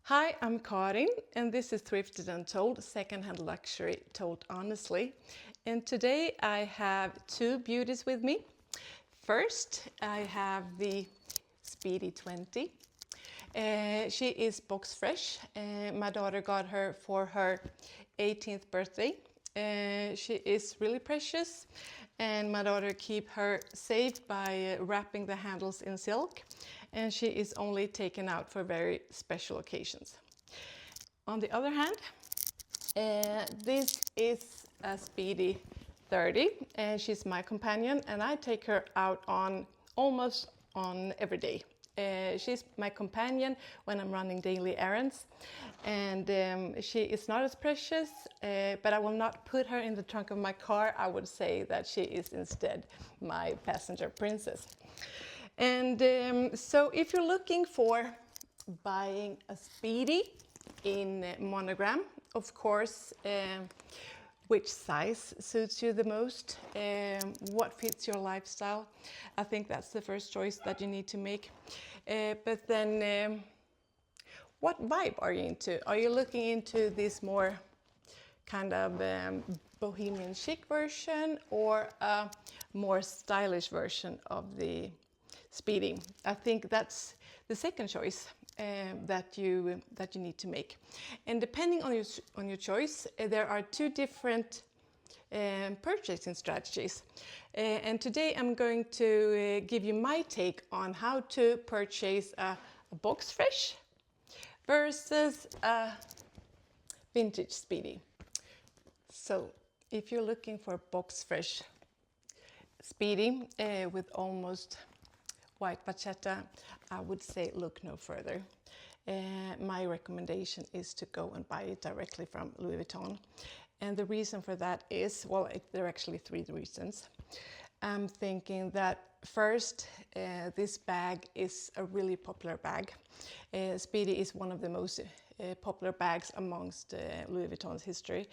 Hi, I'm Karin, and this is Thrifted and Told, secondhand luxury told honestly. And today I have two beauties with me. First, I have the Speedy 20. She is box fresh. My daughter got her for her 18th birthday. She is really precious, and my daughter keep her safe by wrapping the handles in silk, and she is only taken out for very special occasions. On the other hand, this is a Speedy 30, and she's my companion, and I take her out on almost on every day. She's my companion when I'm running daily errands, and she is not as precious, but I will not put her in the trunk of my car. I would say that she is instead my passenger princess. And so if you're looking for buying a Speedy in monogram, of course, which size suits you the most, what fits your lifestyle. I think that's the first choice that you need to make. But then, what vibe are you into? Are you looking into this more kind of bohemian chic version or a more stylish version of the Speedy? I think that's the second choice that you need to make. And depending on your choice, there are two different purchasing strategies. And today I'm going to give you my take on how to purchase a box fresh versus a vintage Speedy. So if you're looking for a box fresh Speedy with almost white vachetta, I would say look no further. My recommendation is to go and buy it directly from Louis Vuitton. And the reason for that is, well, there are actually three reasons. I'm thinking that first, this bag is a really popular bag. Speedy is one of the most popular bags amongst Louis Vuitton's history.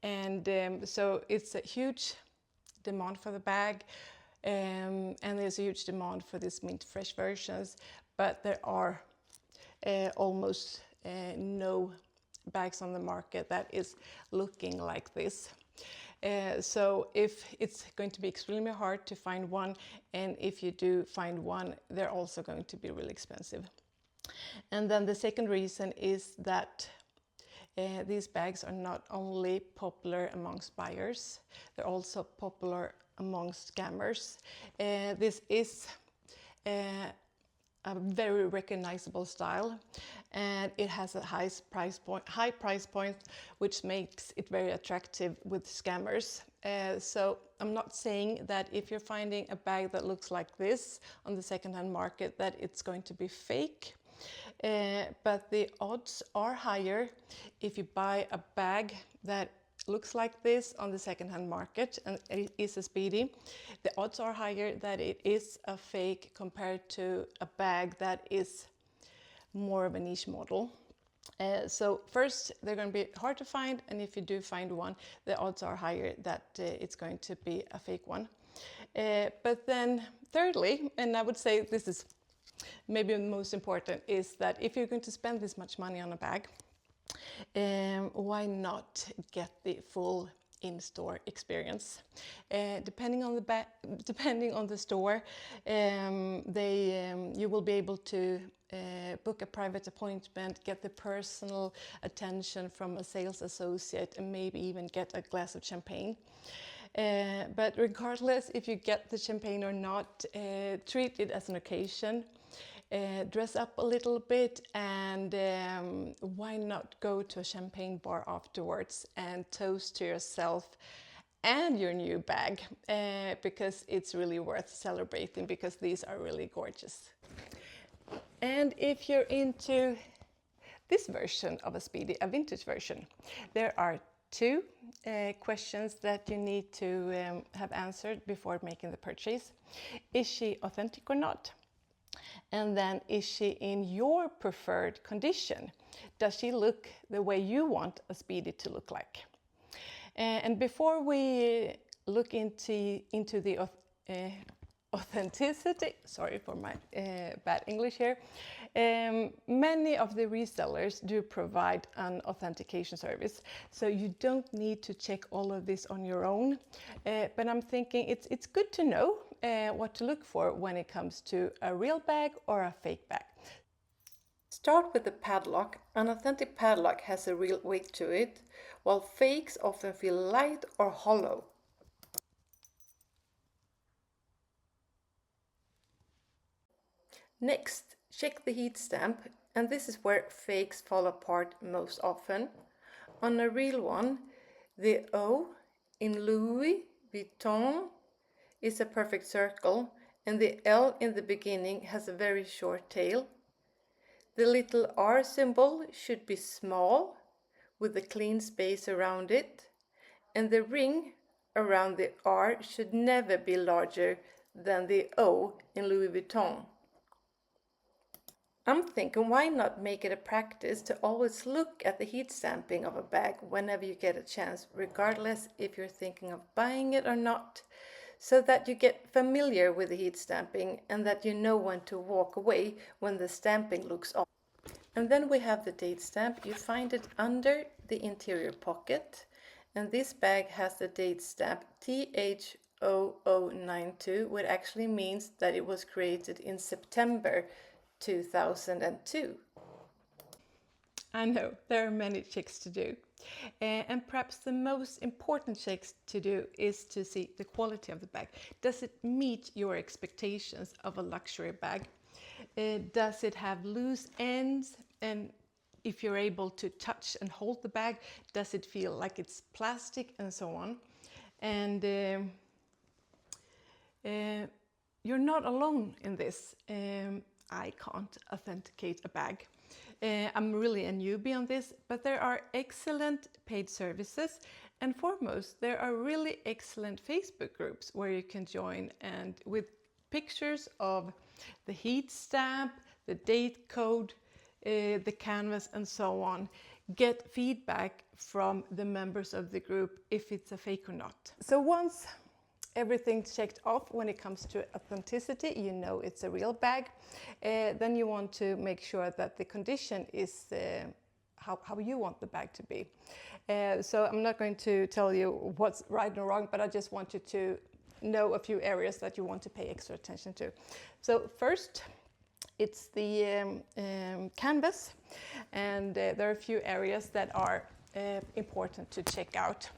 And so it's a huge demand for the bag. And there's a huge demand for these mint fresh versions, but there are almost no bags on the market that is looking like this. So if it's going to be extremely hard to find one, and if you do find one, they're also going to be really expensive. And then the second reason is that these bags are not only popular amongst buyers, they're also popular amongst scammers. This is a very recognizable style, and it has a high price point, which makes it very attractive with scammers. So I'm not saying that if you're finding a bag that looks like this on the secondhand market that it's going to be fake. But the odds are higher if you buy a bag that looks like this on the secondhand market and it is a Speedy. The odds are higher that it is a fake compared to a bag that is more of a niche model. So first, they're going to be hard to find, and if you do find one, the odds are higher that it's going to be a fake one. But then thirdly, and I would say this is maybe the most important, is that if you're going to spend this much money on a bag, why not get the full in-store experience? Depending on the store, you will be able to book a private appointment, get the personal attention from a sales associate, and maybe even get a glass of champagne. But regardless if you get the champagne or not, treat it as an occasion. Dress up a little bit, and why not go to a champagne bar afterwards and toast to yourself and your new bag, because it's really worth celebrating, because these are really gorgeous. And if you're into this version of a Speedy, a vintage version, there are two questions that you need to have answered before making the purchase. Is she authentic or not? And then, is she in your preferred condition? Does she look the way you want a Speedy to look like? And before we look into the authenticity, sorry for my bad English here, Many of the resellers do provide an authentication service, so you don't need to check all of this on your own. But I'm thinking it's good to know what to look for when it comes to a real bag or a fake bag. Start with the padlock. An authentic padlock has a real weight to it, while fakes often feel light or hollow. Next, check the heat stamp, and this is where fakes fall apart most often. On a real one, the O in Louis Vuitton is a perfect circle, and the L in the beginning has a very short tail. The little R symbol should be small, with a clean space around it, and the ring around the R should never be larger than the O in Louis Vuitton. I'm thinking, why not make it a practice to always look at the heat stamping of a bag whenever you get a chance, regardless if you're thinking of buying it or not, so that you get familiar with the heat stamping and that you know when to walk away when the stamping looks off. And then we have the date stamp. You find it under the interior pocket, and this bag has the date stamp TH0092, which actually means that it was created in September 2002. I know, there are many checks to do. And perhaps the most important checks to do is to see the quality of the bag. Does it meet your expectations of a luxury bag? Does it have loose ends? And if you're able to touch and hold the bag, does it feel like it's plastic, and so on? And you're not alone in this. I can't authenticate a bag. I'm really a newbie on this, but there are excellent paid services, and foremost, there are really excellent Facebook groups where you can join, and with pictures of the heat stamp, the date code, the canvas, and so on. Get feedback from the members of the group if it's a fake or not. So once everything's checked off when it comes to authenticity, you know it's a real bag. Then you want to make sure that the condition is how you want the bag to be. So I'm not going to tell you what's right or wrong, but I just want you to know a few areas that you want to pay extra attention to. So first, it's the canvas, and there are a few areas that are important to check out.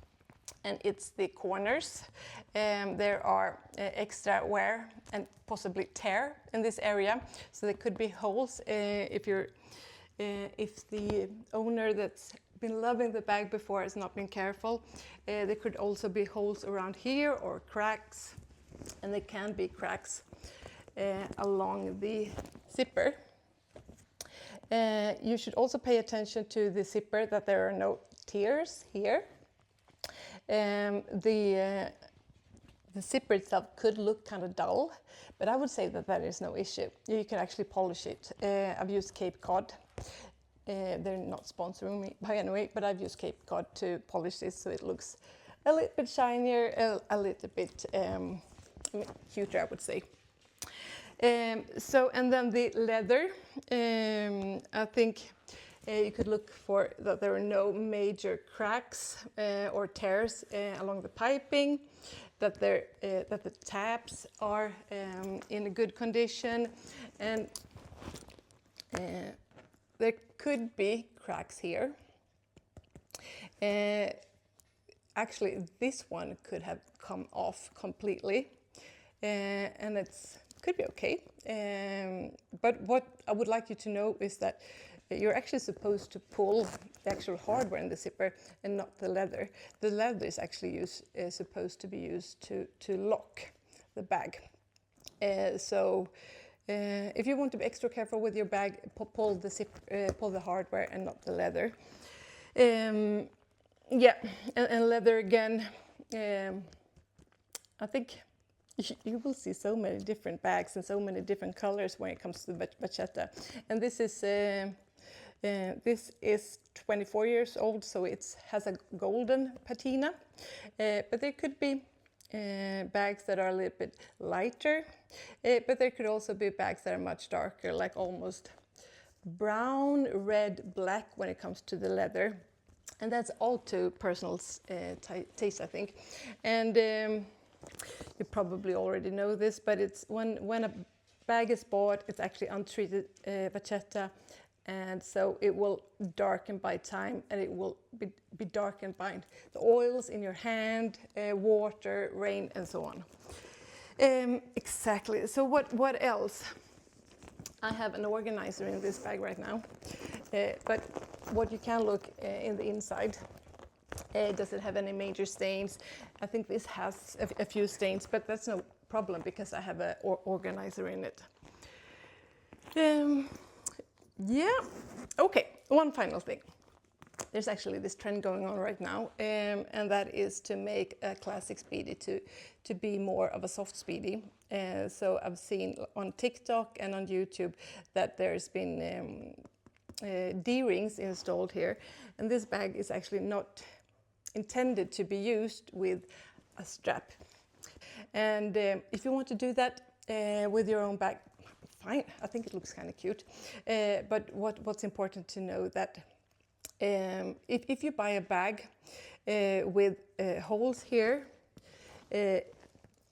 And it's the corners. There are extra wear and possibly tear in this area, so there could be holes if the owner that's been loving the bag before has not been careful. There could also be holes around here or cracks, and there can be cracks along the zipper. You should also pay attention to the zipper, that there are no tears here. The zipper itself could look kind of dull, but I would say that that is no issue. You can actually polish it. I've used Cape Cod. They're not sponsoring me by any way, but I've used Cape Cod to polish this so it looks a little bit shinier, a little bit cuter, I would say. And then the leather, I think you could look for that there are no major cracks or tears along the piping, that the tabs are in a good condition, and there could be cracks here. Actually, this one could have come off completely, and it's could be okay. But what I would like you to know is that you're actually supposed to pull the actual hardware in the zipper and not the leather. The leather is actually supposed to be used to lock the bag. So if you want to be extra careful with your bag, pull the hardware and not the leather. Yeah, and leather again. I think you will see so many different bags and so many different colors when it comes to the vachetta. And this is 24 years old, so it has a golden patina. But there could be bags that are a little bit lighter, but there could also be bags that are much darker, like almost brown, red, black when it comes to the leather. And that's all to personal taste, I think. And you probably already know this, but it's when a bag is bought, it's actually untreated vachetta, and so it will darken by time, and it will be darkened by the oils in your hand, water, rain, and so on. Exactly. So what else? I have an organizer in this bag right now, but what you can look in the inside, does it have any major stains? I think this has a few stains, but that's no problem because I have an organizer in it. Yeah, okay, one final thing. There's actually this trend going on right now, and that is to make a classic Speedy to be more of a soft Speedy. So I've seen on TikTok and on YouTube that there's been D-rings installed here, and this bag is actually not intended to be used with a strap. And if you want to do that with your own bag, fine, I think it looks kind of cute. But what's important to know that if you buy a bag with holes here,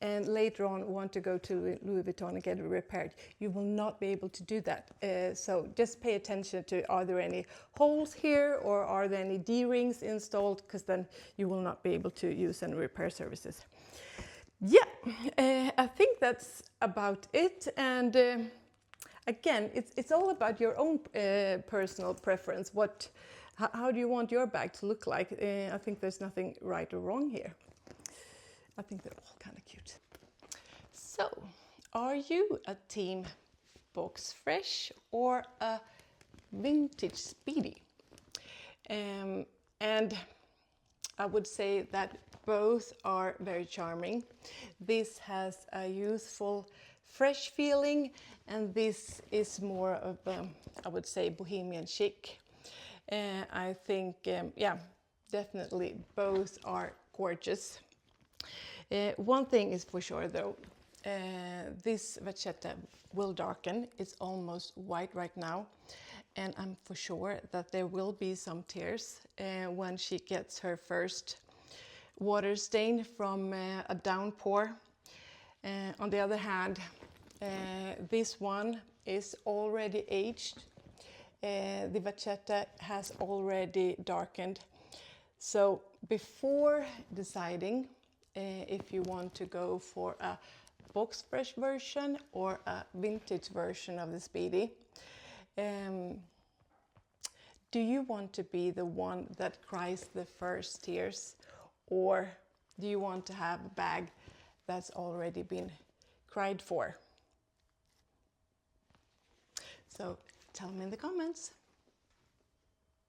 and later on want to go to Louis Vuitton and get it repaired, you will not be able to do that. So just pay attention to, are there any holes here or are there any D-rings installed, because then you will not be able to use any repair services. Yeah, I think that's about it. And again, it's all about your own personal preference. How do you want your bag to look like? I think there's nothing right or wrong here. I think they're all kind of cute. So, are you a team box fresh or a vintage Speedy? And I would say that both are very charming. This has a youthful, fresh feeling, and this is more of a, I would say, bohemian chic. I think, yeah, definitely both are gorgeous. One thing is for sure though, this vachetta will darken. It's almost white right now, and I'm for sure that there will be some tears when she gets her first water stain from a downpour. On the other hand, this one is already aged. The vachetta has already darkened. So before deciding if you want to go for a box fresh version or a vintage version of the Speedy, do you want to be the one that cries the first tears, or do you want to have a bag that's already been cried for? So tell me in the comments.